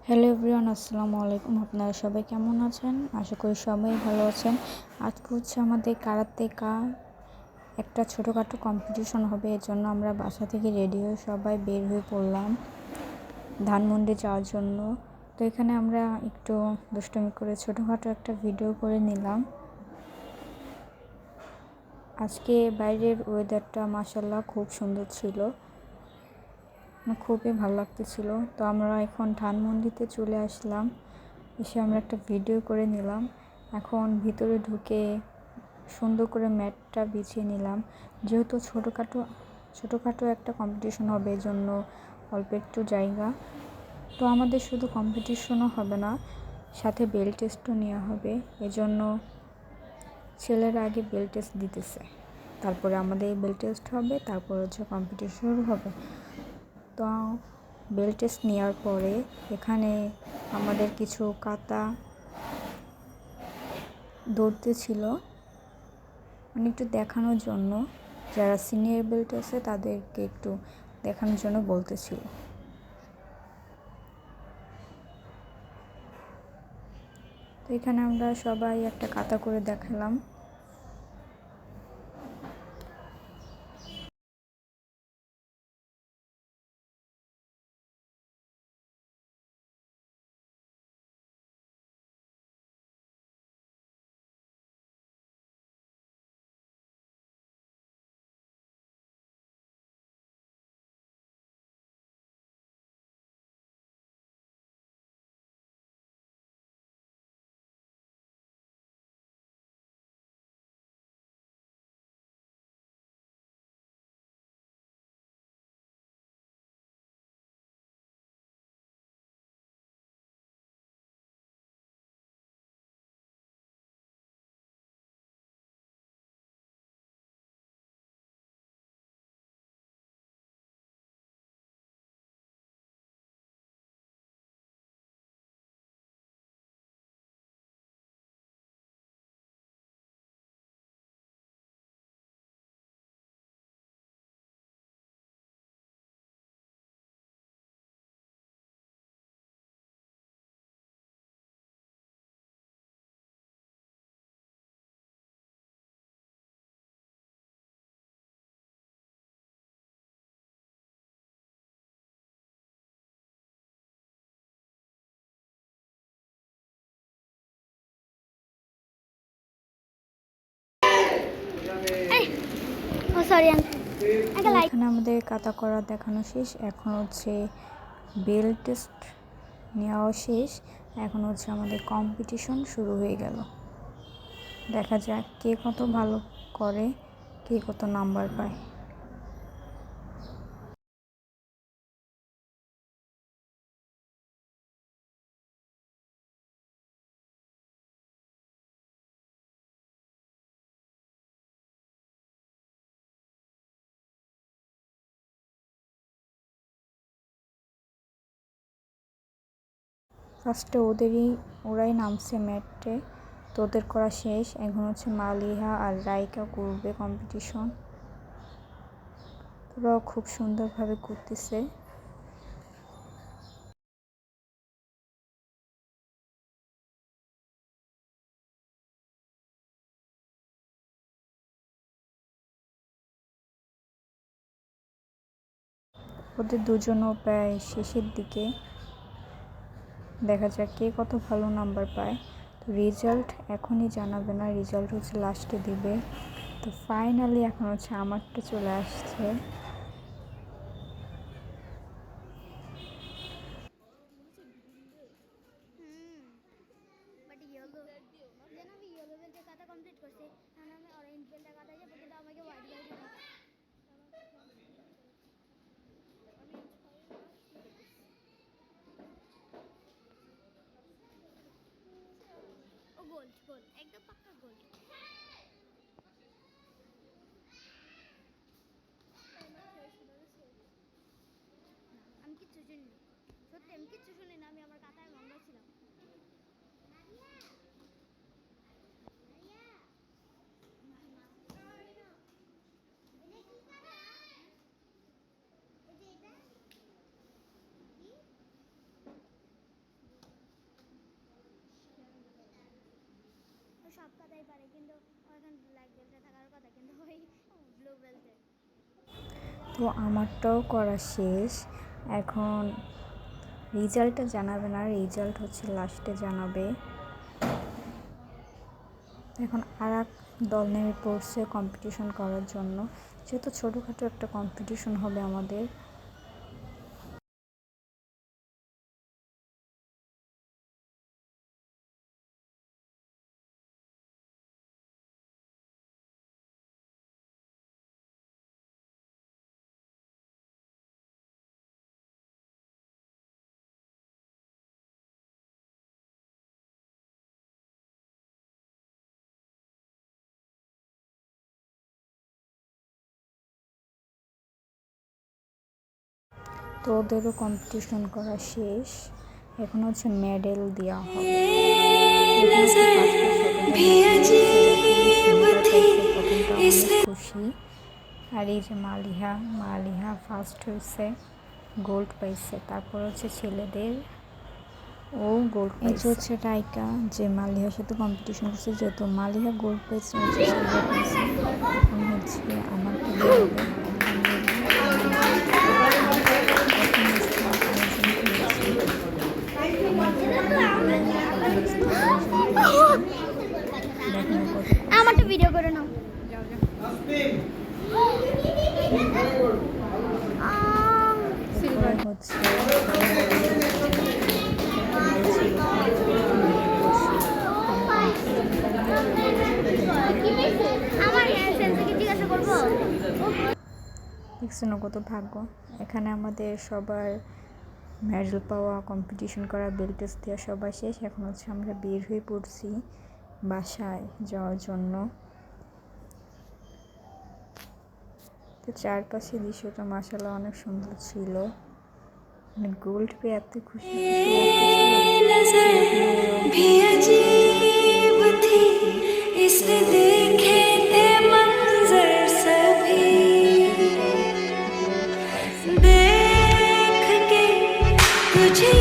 Hello everyone, আসসালামু আলাইকুম। আপনারা সবাই কেমন আছেন? আশা করি সবাই ভালো আছেন। আজকে হচ্ছে আমাদের কারাতে একটা ছোটোখাটো কম্পিটিশন হবে। এর জন্য আমরা বাসা থেকে রেডি হয়ে সবাই বের হয়ে পড়লাম ধানমন্ডি যাওয়ার জন্য। তো এখানে আমরা একটু দুষ্টুমি করে ছোটোখাটো একটা ভিডিও করে নিলাম। আজকে বাইরের ওয়েদারটা মাশাআল্লাহ খুব সুন্দর ছিল, খুবই ভালো লাগতেছিল। তো আমরা এখন ধানমন্ডিতে চলে আসলাম, এসে আমরা একটা ভিডিও করে নিলাম। এখন ভিতরে ঢুকে সুন্দর করে ম্যাটটা বিছিয়ে নিলাম। যেহেতু ছোটোখাটো একটা কম্পিটিশন হবে, এই জন্য অল্প একটু জায়গা। তো আমাদের শুধু কম্পিটিশনও হবে না, সাথে বেল টেস্টও নেওয়া হবে। এজন্য ছেলেরা আগে বেল টেস্ট দিতেছে, তারপরে আমাদের বেল টেস্ট হবে, তারপর হচ্ছে কম্পিটিশন হবে। তো বেল টেস্ট নেওয়ার পরে এখানে আমাদের কিছু কাতা ধরতে ছিল, মানে একটু দেখানোর জন্য, যারা সিনিয়র বেল্ট আছে তাদেরকে একটু দেখানোর জন্য বলতেছিল। তো এখানে আমরা সবাই একটা কাতা করে দেখালাম। এখানে আমাদের কাতা করা দেখানো শেষ, এখন হচ্ছে বেল টেস্ট নেওয়া শেষ, এখন হচ্ছে আমাদের কম্পিটিশন শুরু হয়ে গেল। দেখা যাক কে কত ভালো করে, কে কত নাম্বার পায়। ফার্স্টে ওরাই নামছে ম্যাটে, তো ওদের করা শেষ। এখন হচ্ছে মালিহা আর রাইকা করবে কম্পিটিশন। ওরাও খুব সুন্দরভাবে করতেছে। ওদের দুজনও প্রায় শেষের দিকে, দেখা যাক কে কত ভালো নাম্বার পায়। তো রেজাল্ট এখনই জানাবে না, রেজাল্ট হচ্ছে লাস্টে দিবে। তো ফাইনালি এখন হচ্ছে আমারটা চলে আসছে। গোল্ড একদম পাক্কা গোল্ড। আমি কিচ্ছু শুনি না, সত্যি আমি কিচ্ছু শুনি না, আমি আমার কাতায় মন্দ ছিলাম। সব কথাই পারে, কিন্তু এখন ব্ল্যাক বেল্টে থাকার কথা, কিন্তু ওই ব্লু বেল্টে। তো আমারটাও করা শেষ। এখন রেজাল্টটা জানাবে না, রেজাল্ট হচ্ছে লাস্টে জানাবে। এখন আর এক দল নেমে পড়ছে কম্পিটিশন করার জন্য, যেহেতু ছোটোখাটো একটা কম্পিটিশন হবে আমাদের। তো ওদেরও কম্পিটিশন করা শেষ, এখন হচ্ছে মেডেল দেওয়া হবে। খুশি। আর এই যে মালিহা ফার্স্ট হয়েছে, গোল্ড পাইছে। তারপর হচ্ছে ছেলেদের ও গোল্ড পাইছে। হচ্ছে রাইকা, যে মালিহার সাথে কম্পিটিশন করছে, যেহেতু মালিহা গোল্ড পাইছে, এখন হচ্ছে আমারটা দিয়ে হবে। আমারটা ভিডিও করে নাও। হচ্ছে দেখছেন কত ভাগ্য। এখানে আমাদের সবার মেডেল পাওয়া, কম্পিটিশন করা, বেল্টেস দেওয়া সবাই শেষ। এখন হচ্ছে আমরা বের হয়ে পড়ছি বাসায় যাওয়ার জন্য। তো চারপাশে দৃশ্যটা মাশাআল্লাহ অনেক সুন্দর ছিল। মানে গোল্ড পেয়ে এত খুশি देख के तुझे